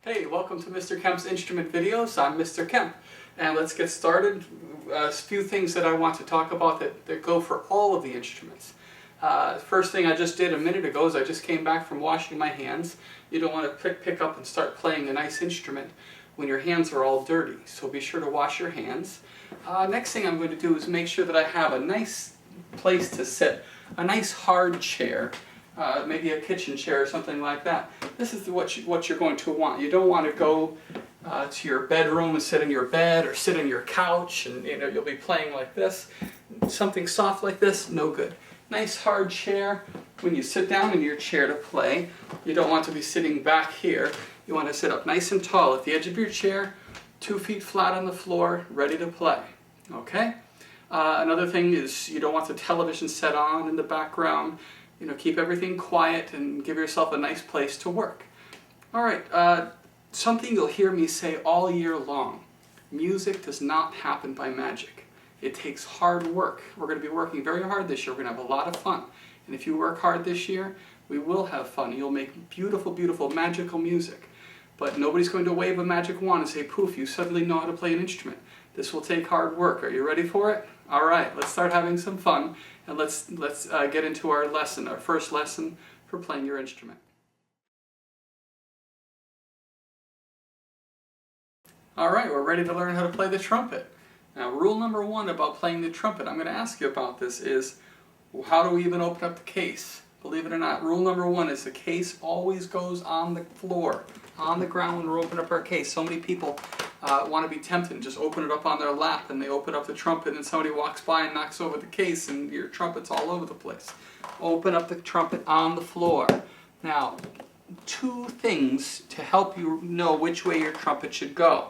Hey, welcome to Mr. Kemp's Instrument Videos. I'm Mr. Kemp, and let's get started. A few things that I want to talk about that go for all of the instruments. First thing I just did a minute ago is I just came back from washing my hands. You don't want to pick up and start playing a nice instrument when your hands are all dirty, so be sure to wash your hands. Next thing I'm going to do is make sure that I have a nice place to sit, a nice hard chair. Maybe a kitchen chair or something like that. This is what you're going to want. You don't want to go to your bedroom and sit in your bed or sit on your couch and you'll be playing like this. Something soft like this, no good. Nice hard chair. When you sit down in your chair to play, you don't want to be sitting back here. You want to sit up nice and tall at the edge of your chair, 2 feet flat on the floor, ready to play. Okay? Another thing is you don't want the television set on in the background. Keep everything quiet and give yourself a nice place to work. All right, something you'll hear me say all year long. Music does not happen by magic. It takes hard work. We're going to be working very hard this year. We're going to have a lot of fun. And if you work hard this year, we will have fun. You'll make beautiful, beautiful, magical music. But nobody's going to wave a magic wand and say, poof, you suddenly know how to play an instrument. This will take hard work. Are you ready for it? All right, let's start having some fun, and let's get into our lesson, our first lesson for playing your instrument. All right, we're ready to learn how to play the trumpet. Now, rule number 1 about playing the trumpet, I'm going to ask you about this, is how do we even open up the case? Believe it or not, rule number 1 is the case always goes on the floor, on the ground when we're opening up our case. So many people want to be tempted and just open it up on their lap, and they open up the trumpet and somebody walks by and knocks over the case and your trumpet's all over the place. Open up the trumpet on the floor. Now, 2 things to help you know which way your trumpet should go.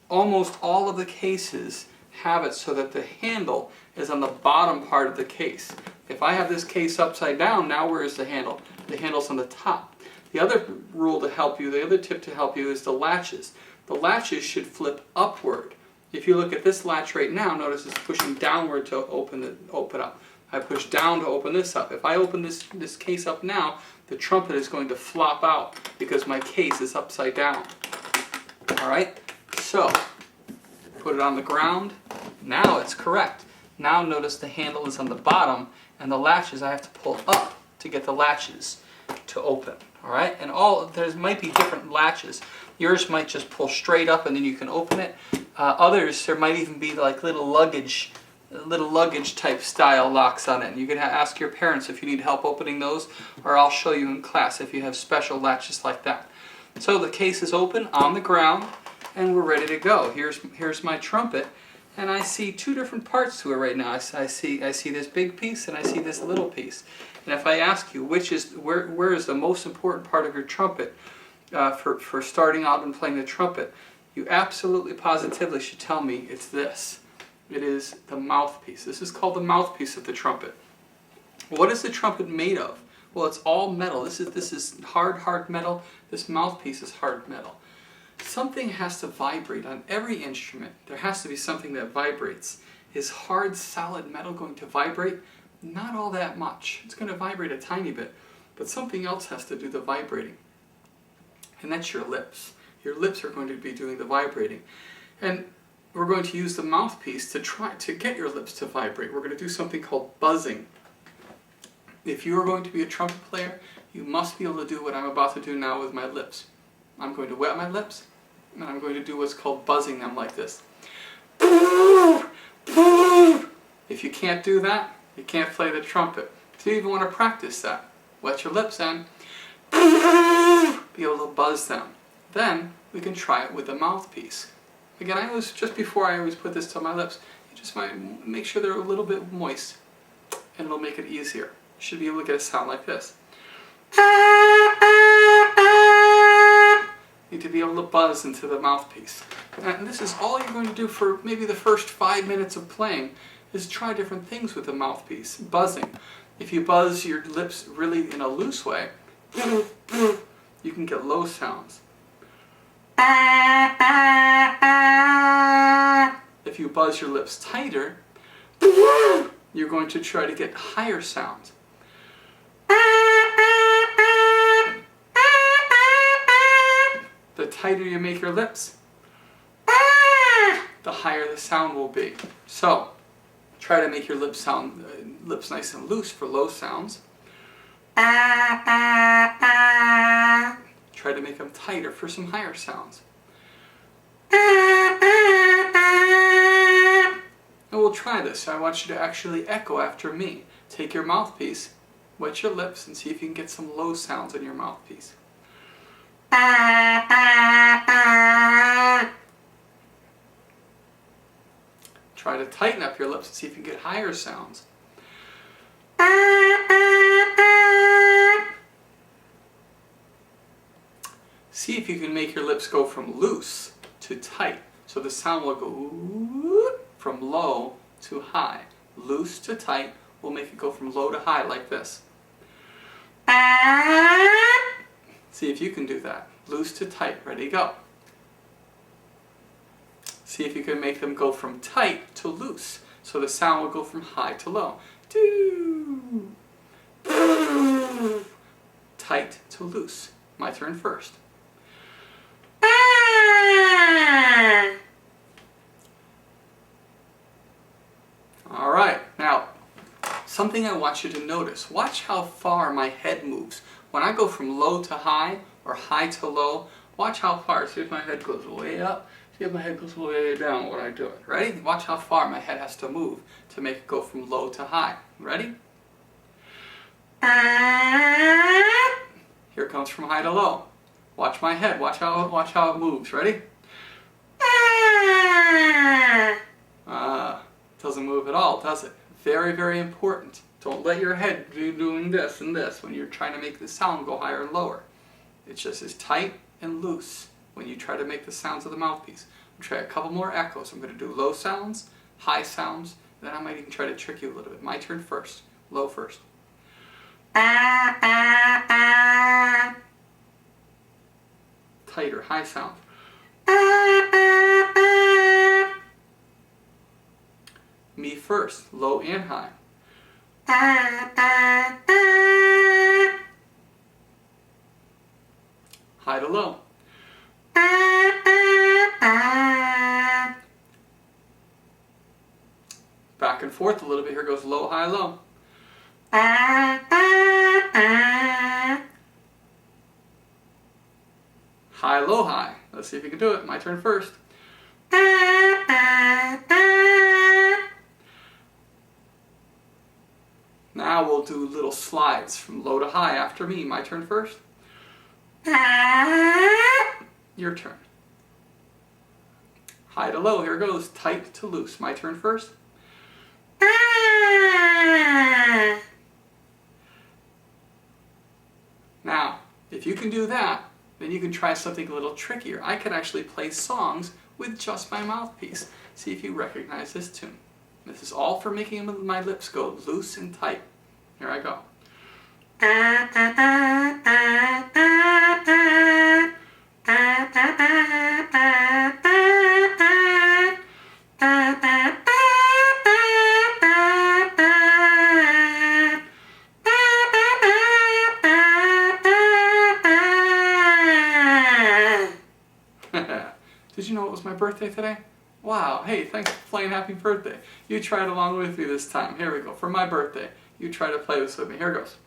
Almost all of the cases have it so that the handle is on the bottom part of the case. If I have this case upside down, now where is the handle? The handle's on the top. The other rule to help you, the other tip to help you is the latches. The latches should flip upward. If you look at this latch right now, notice it's pushing downward to open up. I push down to open this up. If I open this case up now, the trumpet is going to flop out because my case is upside down. All right? So, put it on the ground. Now it's correct. Now notice the handle is on the bottom, and the latches I have to pull up to get the latches to open. All right, and there might be different latches. Yours might just pull straight up and then you can open it. Others, there might even be like little luggage type style locks on it. And you can ask your parents if you need help opening those, or I'll show you in class if you have special latches like that. So the case is open on the ground, and we're ready to go. Here's my trumpet, and I see 2 different parts to it right now. I see this big piece and I see this little piece. And if I ask you where is the most important part of your trumpet for starting out and playing the trumpet, you absolutely positively should tell me it's this. It is the mouthpiece. This is called the mouthpiece of the trumpet. What is the trumpet made of? Well, it's all metal. This is hard metal. This mouthpiece is hard metal. Something has to vibrate on every instrument. There has to be something that vibrates. Is hard, solid metal going to vibrate? Not all that much. It's going to vibrate a tiny bit, but something else has to do the vibrating, and that's your lips. Your lips are going to be doing the vibrating, and we're going to use the mouthpiece to try to get your lips to vibrate. We're going to do something called buzzing. If you are going to be a trumpet player, you must be able to do what I'm about to do now with my lips. I'm going to wet my lips, and I'm going to do what's called buzzing them like this. If you can't do that, you can't play the trumpet. So you even want to practice that. Wet your lips and be able to buzz them. Then we can try it with the mouthpiece. Again, just before I always put this to my lips, you just might make sure they're a little bit moist, and it'll make it easier. You should be able to get a sound like this. You need to be able to buzz into the mouthpiece. And this is all you're going to do for maybe the first 5 minutes of playing, is try different things with the mouthpiece. Buzzing. If you buzz your lips really in a loose way, you can get low sounds. If you buzz your lips tighter, you're going to try to get higher sounds. tighter you make your lips, the higher the sound will be. So try to make your lips nice and loose for low sounds. Try to make them tighter for some higher sounds. And we'll try this. So I want you to actually echo after me. Take your mouthpiece, wet your lips, and see if you can get some low sounds in your mouthpiece. Try to tighten up your lips and see if you can get higher sounds. See if you can make your lips go from loose to tight. So the sound will go from low to high. Loose to tight will make it go from low to high like this. See if you can do that. Loose to tight. Ready, go. See if you can make them go from tight to loose. So the sound will go from high to low. Tight to loose. My turn first. All right, now something I want you to notice. Watch how far my head moves. When I go from low to high or high to low, watch how far. See if my head goes way up. See if my head goes way down when I do it. Ready? Watch how far my head has to move to make it go from low to high. Ready? Here it comes from high to low. Watch my head. Watch how it moves. Ready? Doesn't move at all, does it? Very, very important. Don't let your head be doing this and this when you're trying to make the sound go higher and lower. It's just as tight and loose when you try to make the sounds of the mouthpiece. I'm going to try a couple more echoes. I'm going to do low sounds, high sounds, and then I might even try to trick you a little bit. My turn first. Low first. Tighter, high sound. Me first, low and high. High to low. Back and forth a little bit. Here goes low, high, low. High, low, high. Let's see if you can do it. My turn first. Now we'll do little slides from low to high after me. My turn first. Your turn. High to low. Here goes. Tight to loose. My turn first. Now, if you can do that, then you can try something a little trickier. I can actually play songs with just my mouthpiece. See if you recognize this tune. This is all for making my lips go loose and tight. Here I go. Did you know it was my birthday today? Wow, hey, thanks for playing Happy Birthday. You tried along with me this time. Here we go, for my birthday. You try to play this with me. Here it goes.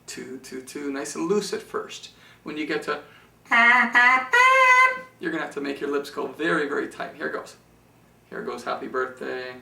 2, 2, 2, nice and loose at first. When you get to, you're going to have to make your lips go very, very tight. Here it goes. Here goes Happy Birthday.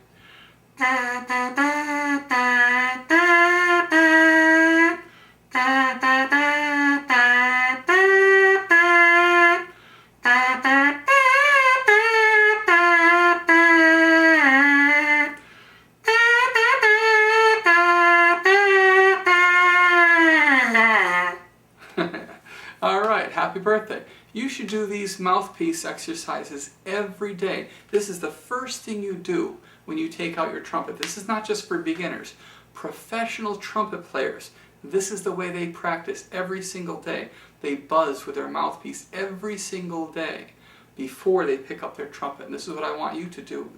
Alright, happy birthday. You should do these mouthpiece exercises every day. This is the first thing you do when you take out your trumpet. This is not just for beginners. Professional trumpet players, this is the way they practice every single day. They buzz with their mouthpiece every single day before they pick up their trumpet. And this is what I want you to do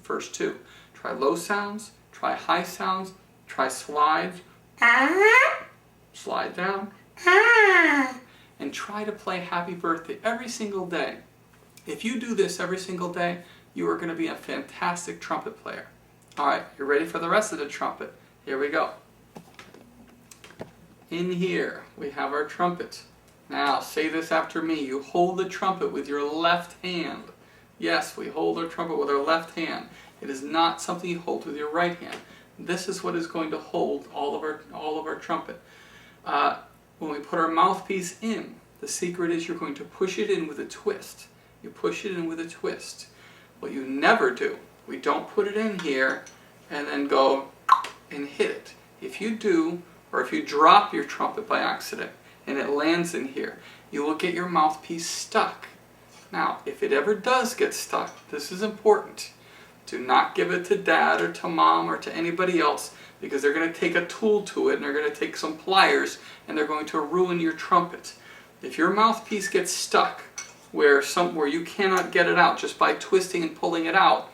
first too. Try low sounds, try high sounds, try slides, slide down. and try to play Happy Birthday every single day. If you do this every single day, you are going to be a fantastic trumpet player. Alright, you're ready for the rest of the trumpet. Here we go. In here, we have our trumpet. Now, say this after me. You hold the trumpet with your left hand. Yes, we hold our trumpet with our left hand. It is not something you hold with your right hand. This is what is going to hold all of our trumpet. When we put our mouthpiece in, the secret is you're going to push it in with a twist. You push it in with a twist. What you never do, we don't put it in here and then go and hit it. If you do, or if you drop your trumpet by accident and it lands in here, you will get your mouthpiece stuck. Now, if it ever does get stuck, this is important. Do not give it to Dad or to Mom or to anybody else, because they're going to take a tool to it and they're going to take some pliers and they're going to ruin your trumpet. If your mouthpiece gets stuck where you cannot get it out just by twisting and pulling it out,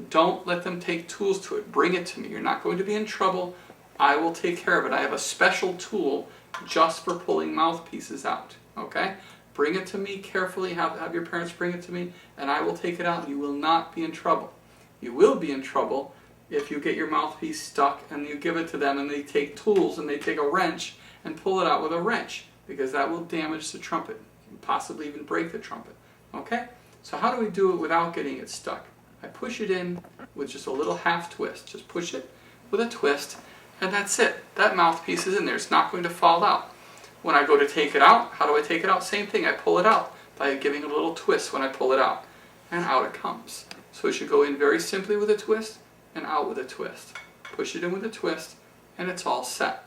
don't let them take tools to it. Bring it to me. You're not going to be in trouble. I will take care of it. I have a special tool just for pulling mouthpieces out. Okay? Bring it to me carefully. Have your parents bring it to me, and I will take it out. You will not be in trouble. You will be in trouble if you get your mouthpiece stuck and you give it to them and they take tools and they take a wrench and pull it out with a wrench, because that will damage the trumpet, possibly even break the trumpet. Okay? So how do we do it without getting it stuck? I push it in with just a little half twist. Just push it with a twist, and that's it. That mouthpiece is in there. It's not going to fall out. When I go to take it out, how do I take it out? Same thing. I pull it out by giving a little twist when I pull it out, and out it comes. So it should go in very simply with a twist and out with a twist. Push it in with a twist, and it's all set.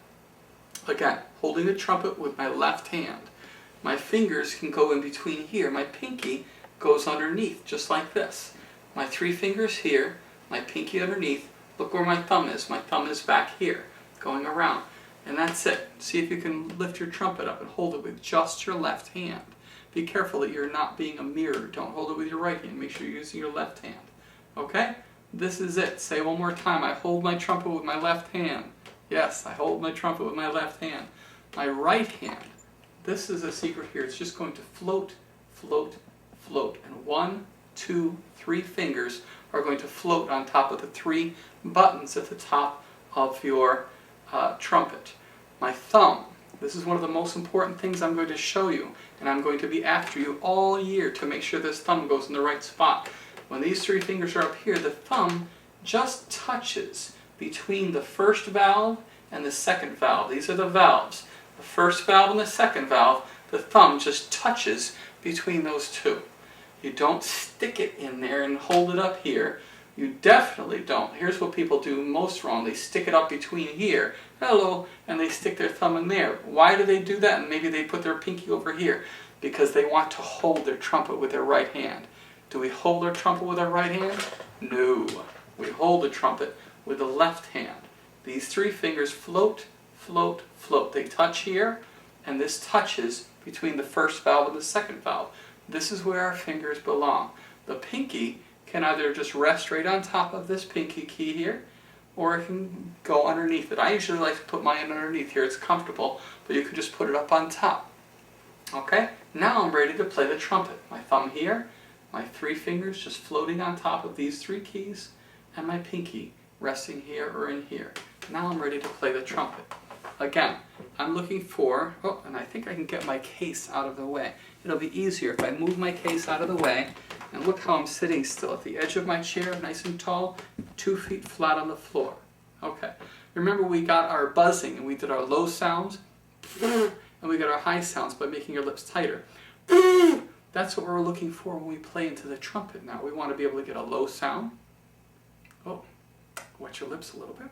Again, holding the trumpet with my left hand. My fingers can go in between here. My pinky goes underneath, just like this. My 3 fingers here, my pinky underneath. Look where my thumb is. My thumb is back here, going around. And that's it. See if you can lift your trumpet up and hold it with just your left hand. Be careful that you're not being a mirror. Don't hold it with your right hand. Make sure you're using your left hand. Okay? This is it. Say one more time. I hold my trumpet with my left hand. Yes, I hold my trumpet with my left hand. My right hand, this is a secret here. It's just going to float, float, float. And 1, 2, 3 fingers are going to float on top of the 3 buttons at the top of your trumpet. My thumb, this is one of the most important things I'm going to show you, and I'm going to be after you all year to make sure this thumb goes in the right spot. When these 3 fingers are up here, the thumb just touches between the first valve and the second valve. These are the valves. The first valve and the second valve, the thumb just touches between those 2. You don't stick it in there and hold it up here. You definitely don't. Here's what people do most wrong. They stick it up between here, hello, and they stick their thumb in there. Why do they do that? And maybe they put their pinky over here. Because they want to hold their trumpet with their right hand. Do we hold our trumpet with our right hand? No. We hold the trumpet with the left hand. These 3 fingers float, float, float. They touch here, and this touches between the first valve and the second valve. This is where our fingers belong. The pinky can either just rest right on top of this pinky key here, or it can go underneath it. I usually like to put mine underneath here. It's comfortable, but you can just put it up on top. Okay? Now I'm ready to play the trumpet. My thumb here, my 3 fingers just floating on top of these 3 keys, and my pinky resting here or in here. Now I'm ready to play the trumpet. Again, I'm looking for, and I think I can get my case out of the way. It'll be easier if I move my case out of the way, and look how I'm sitting still at the edge of my chair, nice and tall, 2 feet flat on the floor. Okay. Remember we got our buzzing, and we did our low sounds, and we got our high sounds by making your lips tighter. That's what we're looking for when we play into the trumpet now. We want to be able to get a low sound. Oh, wet your lips a little bit.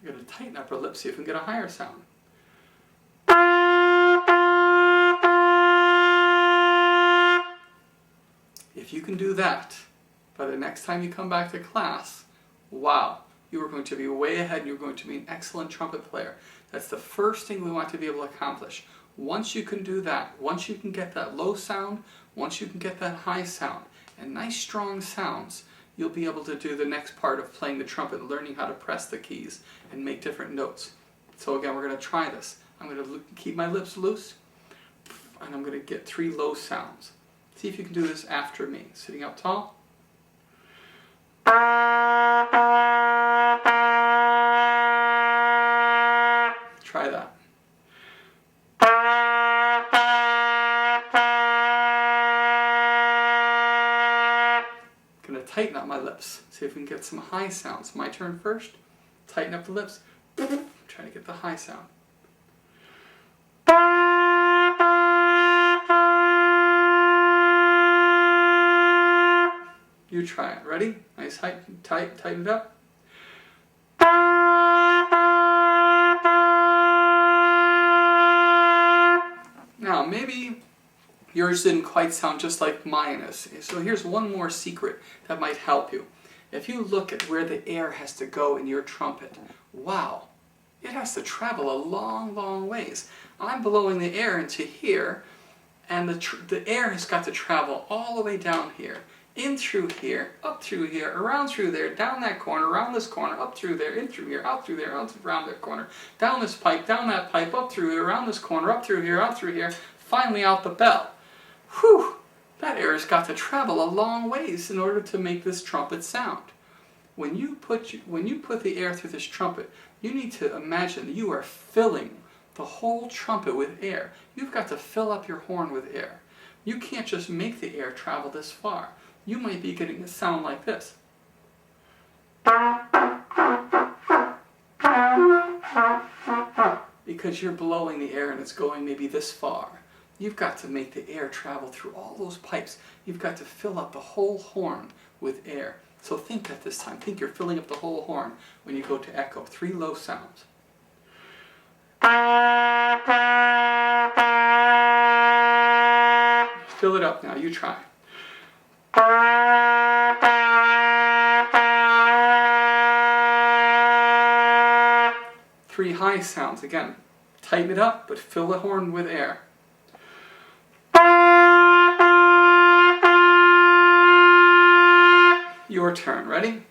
We're going to tighten up our lips, see if we can get a higher sound. If you can do that, by the next time you come back to class, wow, you are going to be way ahead and you're going to be an excellent trumpet player. That's the first thing we want to be able to accomplish. Once you can do that, once you can get that low sound, once you can get that high sound, and nice strong sounds, you'll be able to do the next part of playing the trumpet, learning how to press the keys and make different notes. So again, we're going to try this. I'm going to keep my lips loose, and I'm going to get 3 low sounds. See if you can do this after me. Sitting up tall. Try that. I'm going to tighten up my lips. See if we can get some high sounds. My turn first. Tighten up the lips. Try to get the high sound. You try it. Ready? Nice, tighten it up. Now, maybe yours didn't quite sound just like mine is. So here's one more secret that might help you. If you look at where the air has to go in your trumpet, wow, it has to travel a long, long ways. I'm blowing the air into here, and the air has got to travel all the way down here, in through here, up through here, around through there, down that corner, around this corner, up through there, in through here, out through there, out around that corner, down this pipe, down that pipe, up through here, around this corner, up through here, out through here, finally out the bell. Whew! That air has got to travel a long ways in order to make this trumpet sound. When you put the air through this trumpet, you need to imagine that you are filling the whole trumpet with air. You've got to fill up your horn with air. You can't just make the air travel this far. You might be getting a sound like this. Because you're blowing the air and it's going maybe this far. You've got to make the air travel through all those pipes. You've got to fill up the whole horn with air. So think that this time. Think you're filling up the whole horn when you go to echo. 3 low sounds. Fill it up now. You try. 3 high sounds. Again, tighten it up, but fill the horn with air. Your turn. Ready?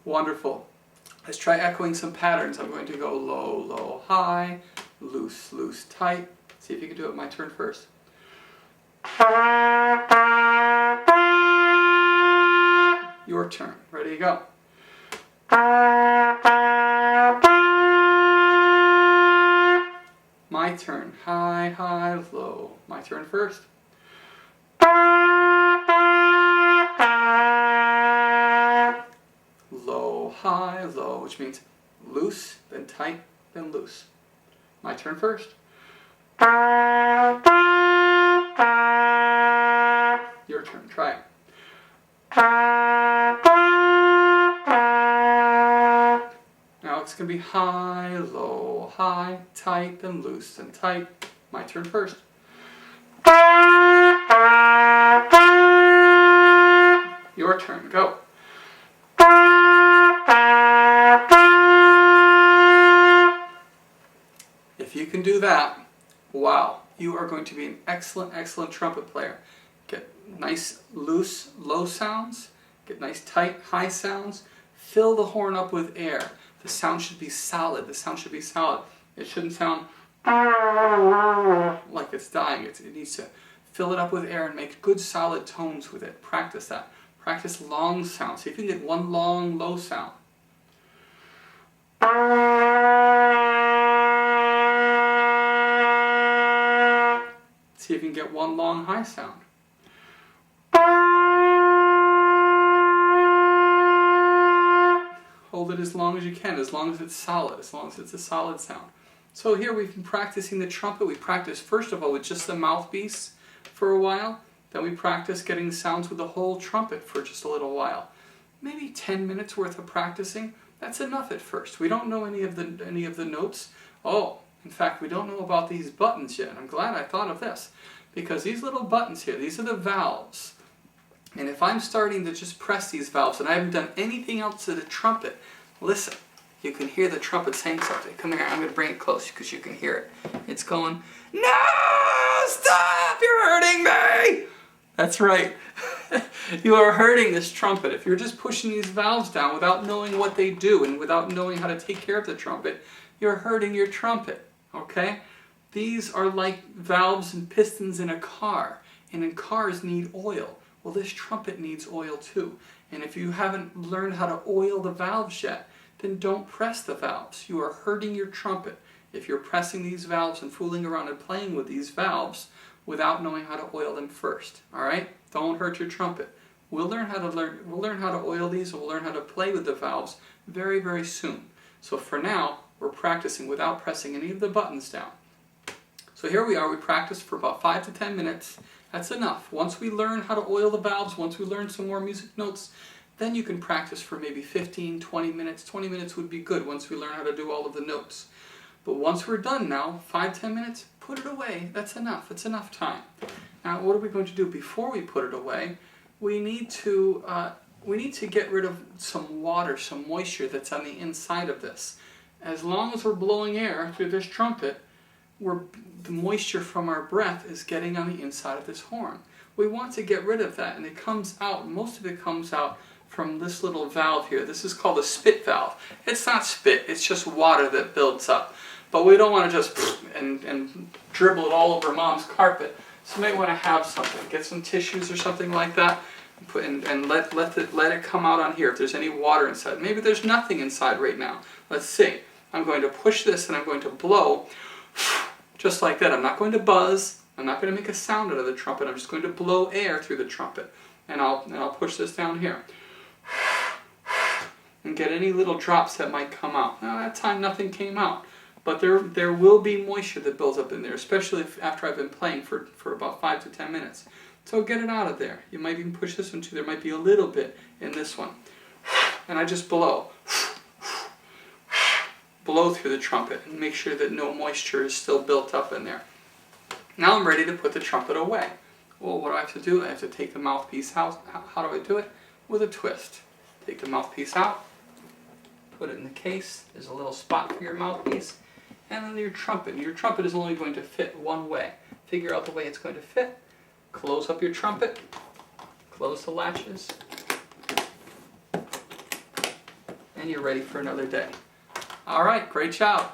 Wonderful. Let's try echoing some patterns. I'm going to go low, low, high, loose, loose, tight. See if you can do it. My turn first. Your turn. Ready to go. My turn. High, high, low. My turn first. Low, high, low, which means loose, then tight, then loose. My turn first. Your turn. Try it. Now it's going to be high, low, high, tight, then loose, then tight. My turn first. Your turn. Go. If you can do that, wow, you are going to be an excellent, excellent trumpet player. Get nice, loose, low sounds. Get nice, tight, high sounds. Fill the horn up with air. The sound should be solid. The sound should be solid. It shouldn't sound like it's dying. It needs to fill it up with air and make good, solid tones with it. Practice that. Practice long sounds. See if you can get one long, low sound. See if you can get one long, high sound. Hold it as long as you can, as long as it's solid, as long as it's a solid sound. So here we've been practicing the trumpet. We practiced first of all with just the mouthpiece for a while. Then we practiced getting sounds with the whole trumpet for just a little while. Maybe 10 minutes worth of practicing. That's enough at first. We don't know any of the notes. Oh, in fact, we don't know about these buttons yet. I'm glad I thought of this, because these little buttons here, these are the valves. And if I'm starting to just press these valves and I haven't done anything else to the trumpet, listen, you can hear the trumpet saying something. Come here, I'm going to bring it close because you can hear it. It's going, "No, stop, you're hurting me!" That's right. You are hurting this trumpet. If you're just pushing these valves down without knowing what they do and without knowing how to take care of the trumpet, you're hurting your trumpet, okay? These are like valves and pistons in a car, and in cars need oil. Well, this trumpet needs oil too. And if you haven't learned how to oil the valves yet, then don't press the valves. You are hurting your trumpet if you're pressing these valves and fooling around and playing with these valves without knowing how to oil them first. All right? Don't hurt your trumpet. We'll learn how to oil these, and we'll learn how to play with the valves very, very soon. So for now, we're practicing without pressing any of the buttons down. So here we are. We practiced for about 5 to 10 minutes. That's enough. Once we learn how to oil the valves, once we learn some more music notes, then you can practice for maybe 15, 20 minutes. 20 minutes would be good once we learn how to do all of the notes. But once we're done now, 5, 10 minutes, put it away. That's enough. It's enough time. Now, what are we going to do before we put it away? We need to get rid of some water, some moisture that's on the inside of this. As long as we're blowing air through this trumpet, the moisture from our breath is getting on the inside of this horn. We want to get rid of that, and it comes out, most of it comes out from this little valve here. This is called a spit valve. It's not spit, it's just water that builds up. But we don't want to just and dribble it all over Mom's carpet. So you may want to have something. Get some tissues or something like that, and let it come out on here if there's any water inside. Maybe there's nothing inside right now. Let's see. I'm going to push this and I'm going to blow just like that. I'm not going to buzz. I'm not going to make a sound out of the trumpet. I'm just going to blow air through the trumpet. And I'll push this down here. And get any little drops that might come out. Now that time nothing came out. But there will be moisture that builds up in there, especially after I've been playing for about 5 to 10 minutes. So get it out of there. You might even push this one too. There might be a little bit in this one. And I just blow. Blow through the trumpet and make sure that no moisture is still built up in there. Now I'm ready to put the trumpet away. Well, what do I have to do? I have to take the mouthpiece out. How do I do it? With a twist. Take the mouthpiece out, put it in the case. There's a little spot for your mouthpiece. And then your trumpet. Your trumpet is only going to fit one way. Figure out the way it's going to fit. Close up your trumpet. Close the latches. And you're ready for another day. All right, great job.